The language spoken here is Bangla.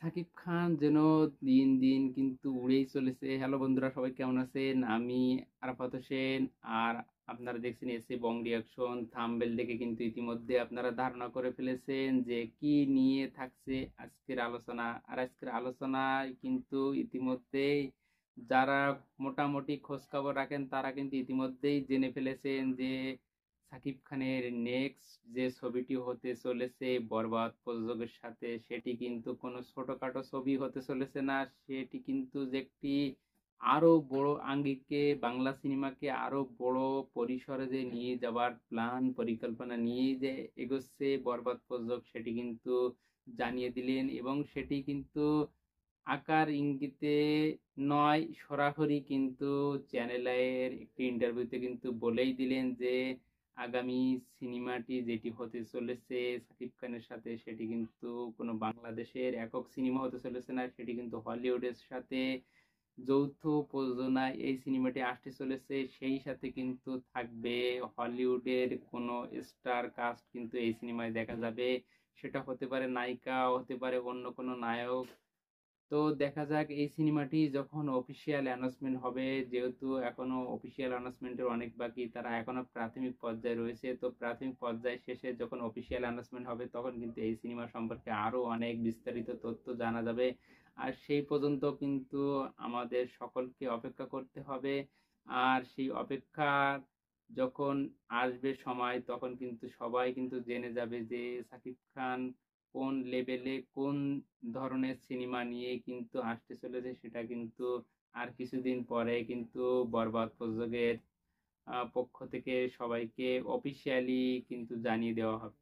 সাকিব খান যেন দিন দিন কিন্তু উড়েই চলেছে। হ্যালো বন্ধুরা, সবাই কেমন আছেন? আমি আরাফাত হোসেন। আর আপনারা দেখছেন এসে বং রিয়াকশন। থাম্বনেল দেখে কিন্তু ইতিমধ্যে আপনারা ধারণা করে ফেলেছেন যে কি নিয়ে থাকছে আজকের আলোচনা। আর আজকের আলোচনায় কিন্তু ইতিমধ্যেই যারা মোটামুটি খোঁজ খবর রাখেন তারা কিন্তু ইতিমধ্যেই জেনে ফেলেছেন যে সাকিব খানের নেক্সট যে ছবিটি হতে চলেছে বরবাদ প্রযোজকের সাথে, সেটি কিন্তু কোনো ছোটখাটো ছবি হতে চলেছে না। সেটি কিন্তু যে একটি আরো বড় আঙ্গিকে বাংলা সিনেমাকে আরো বড় পরিসরে যে নিয়ে যাওয়ার প্ল্যান পরিকল্পনা নিয়ে যে এগোচ্ছে বরবাদ প্রযোজক, সেটি কিন্তু জানিয়ে দিলেন। এবং সেটি কিন্তু আকার ইঙ্গিতে নয়, সরাসরি কিন্তু চ্যানেলের একটি ইন্টারভিউতে কিন্তু বলেই দিলেন যে আগামী সিনেমাটি যেটি হতে চলেছে সাকিব খানের সাথে, সেটি কিন্তু কোনো বাংলাদেশের একক সিনেমা হতে চলেছে না, সেটি কিন্তু হলিউডের সাথে যৌথ প্রযোজনায় এই সিনেমাটি আসতে চলেছে। সেই সাথে কিন্তু থাকবে হলিউডের কোনো স্টার কাস্ট কিন্তু এই সিনেমায় দেখা যাবে। সেটা হতে পারে নায়িকা, হতে পারে অন্য কোনো নায়ক। তো দেখা যাক এই সিনেমাটি যখন অফিসিয়াল অ্যানাউন্সমেন্ট হবে, যেহেতু এখনো অফিসিয়াল অ্যানাউন্সমেন্টের অনেক বাকি, তারা এখনো প্রাথমিক পর্যায়ে রয়েছে। তো প্রাথমিক পর্যায় শেষে যখন অফিসিয়াল অ্যানাউন্সমেন্ট হবে তখন কিন্তু এই সিনেমা সম্পর্কে আরো অনেক বিস্তারিত তথ্য জানা যাবে। আর সেই পর্যন্ত কিন্তু আমাদের সকলকে অপেক্ষা করতে হবে। আর সেই অপেক্ষা যখন আসবে সময়, তখন কিন্তু সবাই কিন্তু জেনে যাবে যে সাকিব খান কোন লেভেলে কোন ধরনের সিনেমা নিয়ে কিন্তু আসতে চলেছে। সেটা কিন্তু আর কিছুদিন পরে কিন্তু বরবাদ প্রযোজকের পক্ষ থেকে সবাইকে অফিসিয়ালি কিন্তু জানিয়ে দেওয়া হবে।